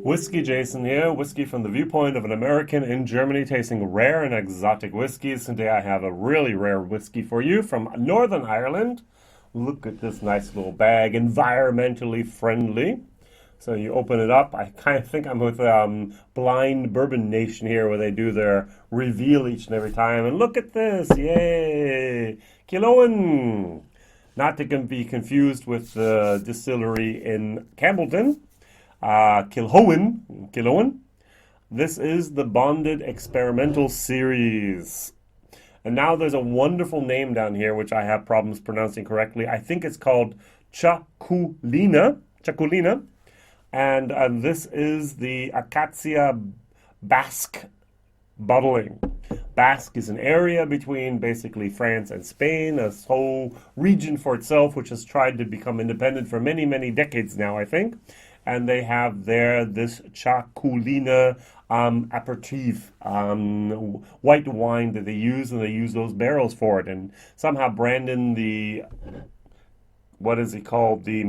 WhiskyJason here, whiskey from the viewpoint of an American in Germany tasting rare and exotic whiskeys. Today I have a really rare whiskey for you from Northern Ireland. Look at this nice little bag, environmentally friendly. So you open it up. I kind of think I'm with Blind Bourbon Nation here, where they do their reveal each and every time. And look at this, yay! Killowen! Not to be confused with the distillery in Campbellton. Killowen. This is the Bonded Experimental Series. And now there's a wonderful name down here, which I have problems pronouncing correctly. I think it's called Txakolina. And this is the Acacia Basque bottling. Basque is an area between basically France and Spain, a whole region for itself, which has tried to become independent for many, many decades now, I think. And they have there this Txakolina aperitif, white wine that they use, and they use those barrels for it. And somehow Brandon, the, what is he called, the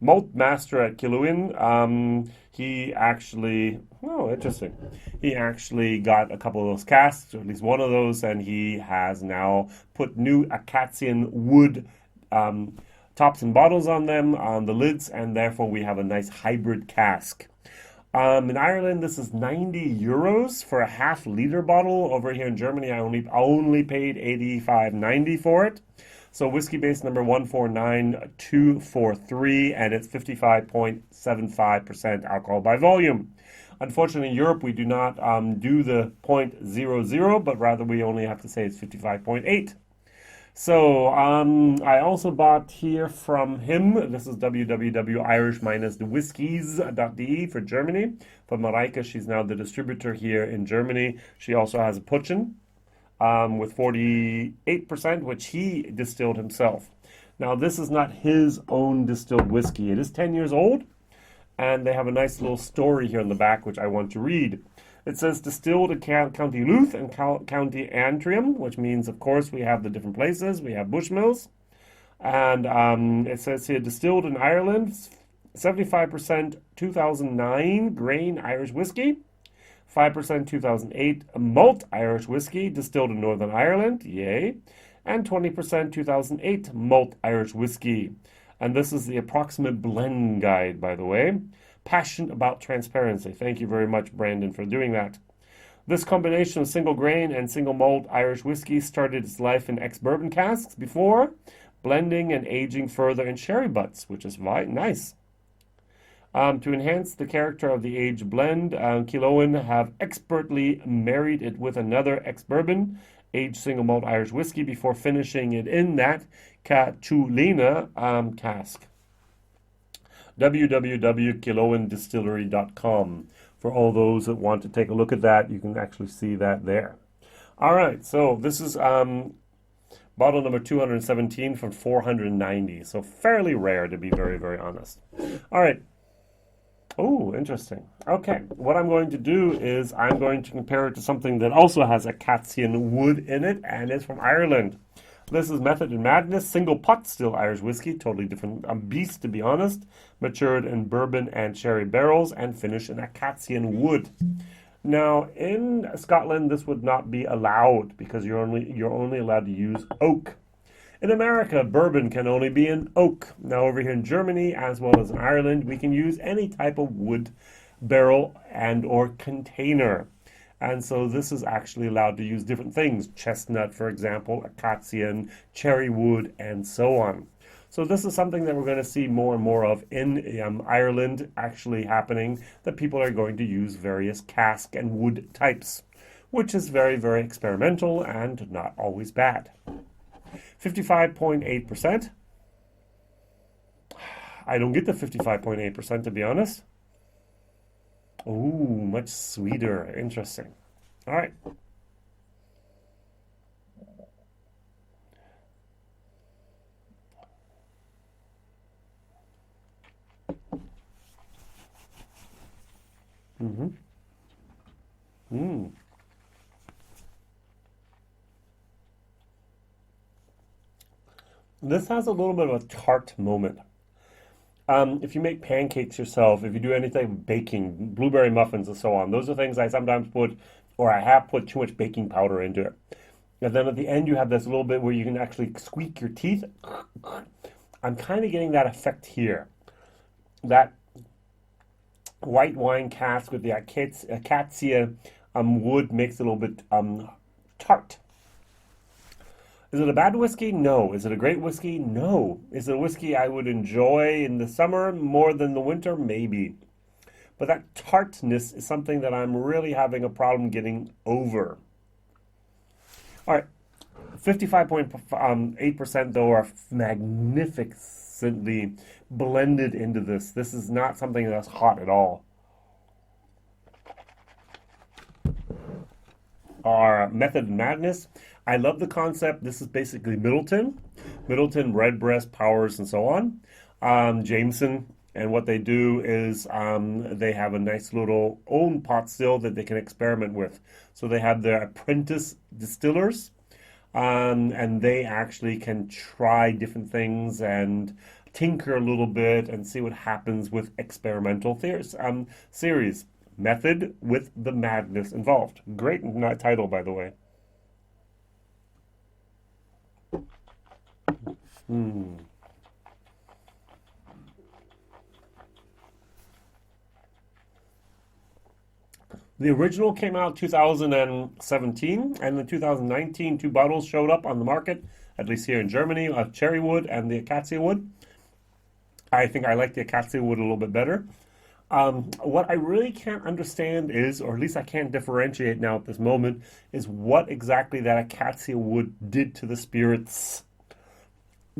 malt master at Killowen, he actually, oh, interesting. He actually got a couple of those casks, or at least one of those, and he has now put new Acacian wood tops and bottles on them, on the lids, and therefore we have a nice hybrid cask. In Ireland, this is €90 for a half-liter bottle. Over here in Germany, I only paid $85.90 for it. So whiskey base number 149243, and it's 55.75% alcohol by volume. Unfortunately, in Europe, we do not do the 0.00, but rather we only have to say it's 55.8. So I also bought here from him, this is www.irish-whiskies.de for Germany. For Mareike, she's now the distributor here in Germany. She also has a Putschen with 48%, which he distilled himself. Now, this is not his own distilled whiskey. It is 10 years old, and they have a nice little story here in the back, which I want to read. It says distilled at County Louth and County Antrim, which means, of course, we have the different places. We have Bushmills. And it says here distilled in Ireland, 75% 2009 grain Irish whiskey, 5% 2008 malt Irish whiskey distilled in Northern Ireland, yay, and 20% 2008 malt Irish whiskey. And this is the approximate blend guide, by the way. Passionate about transparency. Thank you very much, Brandon, for doing that. This combination of single grain and single malt Irish whiskey started its life in ex-bourbon casks before blending and aging further in sherry butts, which is nice. To enhance the character of the aged blend, Killowen have expertly married it with another ex-bourbon aged single malt Irish whiskey before finishing it in that Txakolina cask. www.killowendistillery.com. For all those that want to take a look at that, you can actually see that there. All right, so this is bottle number 217 from 490. So fairly rare, to be very, very honest. All right. Oh, interesting. Okay, what I'm going to do is I'm going to compare it to something that also has Acacian wood in it and is from Ireland. This is Method in Madness, single pot still Irish whiskey, totally different beast to be honest, matured in bourbon and sherry barrels and finished in Acacian wood. Now in Scotland this would not be allowed because you're only allowed to use oak. In America, bourbon can only be in oak. Now over here in Germany as well as in Ireland, we can use any type of wood barrel and or container. And so this is actually allowed to use different things. Chestnut, for example, Acacian, cherry wood, and so on. So this is something that we're going to see more and more of in Ireland actually happening, that people are going to use various cask and wood types, which is very, very experimental and not always bad. 55.8%. I don't get the 55.8% to be honest. Ooh, much sweeter. Interesting. All right. Mm-hmm. Mm. This has a little bit of a tart moment. If you make pancakes yourself, if you do anything baking, blueberry muffins and so on, those are things I sometimes put, or I have put too much baking powder into it. And then at the end, you have this little bit where you can actually squeak your teeth. I'm kind of getting that effect here. That white wine cask with the acacia wood makes it a little bit tart. Is it a bad whiskey? No. Is it a great whiskey? No. Is it a whiskey I would enjoy in the summer more than the winter? Maybe. But that tartness is something that I'm really having a problem getting over. All right. 55.8% though are magnificently blended into this. This is not something that's hot at all. Our Method Madness. I love the concept. This is basically Middleton, Redbreast, Powers, and so on. Jameson, and what they do is they have a nice little own pot still that they can experiment with. So they have their apprentice distillers, and they actually can try different things and tinker a little bit and see what happens with experimental series. Method with the madness involved. Great title, by the way. The original came out 2017, and in 2019, 2 bottles showed up on the market, at least here in Germany, of cherry wood and the acacia wood. I think I like the acacia wood a little bit better. What I really can't understand is, or at least I can't differentiate now at this moment, is what exactly that acacia wood did to the spirits.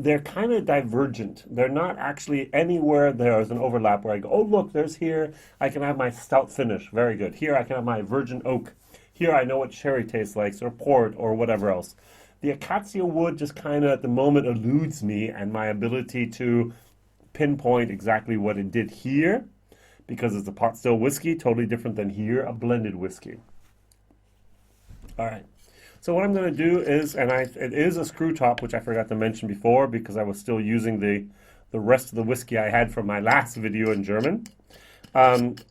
They're kind of divergent. They're not actually anywhere there's an overlap where I go, oh, look, there's here, I can have my stout finish. Very good. Here I can have my virgin oak. Here I know what sherry tastes like, or port, or whatever else. The acacia wood just kind of at the moment eludes me and my ability to pinpoint exactly what it did here, because it's a pot still whiskey, totally different than here, a blended whiskey. All right. So what I'm going to do is, it is a screw top, which I forgot to mention before because I was still using the rest of the whiskey I had from my last video in German. It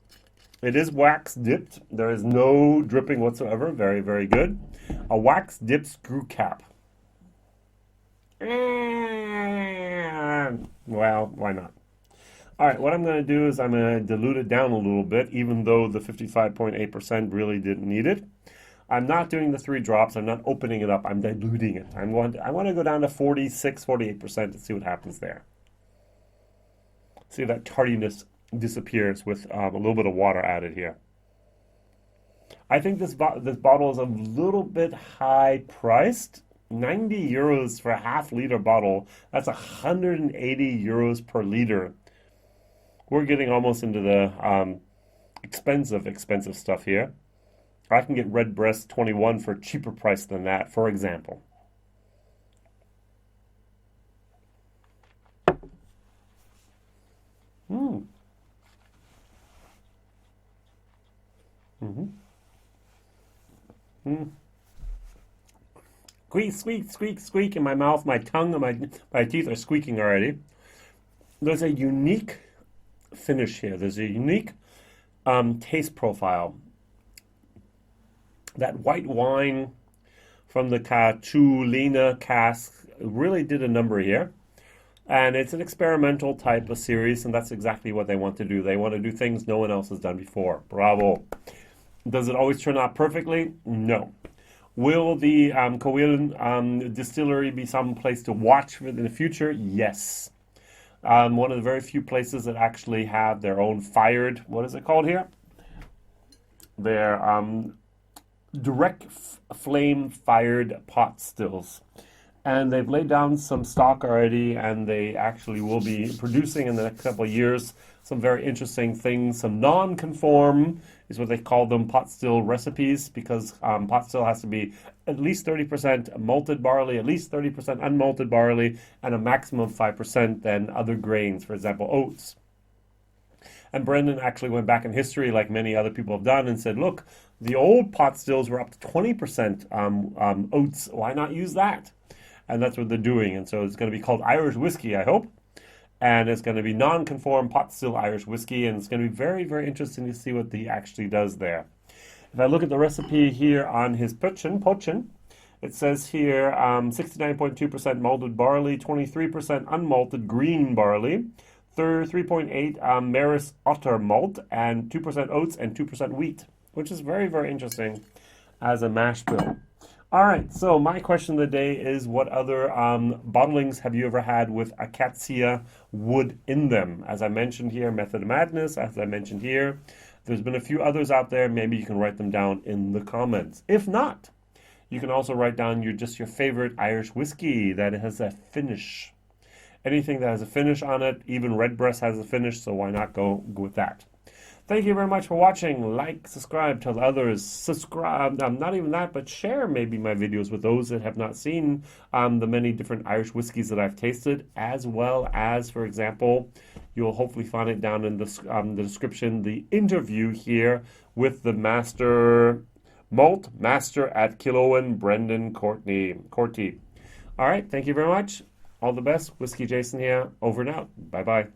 is wax dipped. There is no dripping whatsoever. Very, very good. A wax dipped screw cap. Well, why not? All right, what I'm going to do is I'm going to dilute it down a little bit, even though the 55.8% really didn't need it. I'm not doing the 3 drops. I'm not opening it up. I'm diluting it. I want to go down to 46, 48% and see what happens there. See that tardiness disappears with a little bit of water added here. I think this bottle is a little bit high priced. 90 euros for a half-liter bottle. That's 180 euros per liter. We're getting almost into the expensive stuff here. I can get Redbreast 21 for a cheaper price than that, for example. Squeak, squeak, squeak, squeak in my mouth. My tongue and my teeth are squeaking already. There's a unique finish here. There's a unique taste profile. That white wine from the Txakolina Cask really did a number here. And it's an experimental type of series, and that's exactly what they want to do. They want to do things no one else has done before. Bravo. Does it always turn out perfectly? No. Will the Killowen Distillery be some place to watch in the future? Yes. One of the very few places that actually have their own fired, what is it called here? Their direct flame fired pot stills. And they've laid down some stock already, and they actually will be producing in the next couple of years some very interesting things. Some non-conform is what they call them, pot still recipes, because pot still has to be at least 30% malted barley, at least 30% unmalted barley, and a maximum of 5% than other grains, for example, oats. And Brendan actually went back in history, like many other people have done, and said, look, the old pot stills were up to 20% oats. Why not use that? And that's what they're doing. And so it's going to be called Irish whiskey, I hope. and it's going to be non-conform pot still Irish whiskey, and it's going to be very, very interesting to see what he actually does there. If I look at the recipe here on his pochen, it says here 69.2% malted barley, 23% unmalted green barley, 3.8 Maris Otter malt, and 2% oats and 2% wheat, which is very, very interesting as a mash bill. All right, so my question of the day is, what other bottlings have you ever had with acacia wood in them? As I mentioned here, Method of Madness, as I mentioned here, there's been a few others out there. Maybe you can write them down in the comments. If not, you can also write down your favorite Irish whiskey that has a finish. Anything that has a finish on it, even Redbreast has a finish, so why not go with that? Thank you very much for watching. Like, subscribe, tell others. Subscribe, not even that, but share maybe my videos with those that have not seen the many different Irish whiskeys that I've tasted, as well as, for example, you'll hopefully find it down in the description, the interview here with the malt master at Killowen, Brendan Corty. All right, thank you very much. All the best. WhiskyJason here. Over and out. Bye-bye.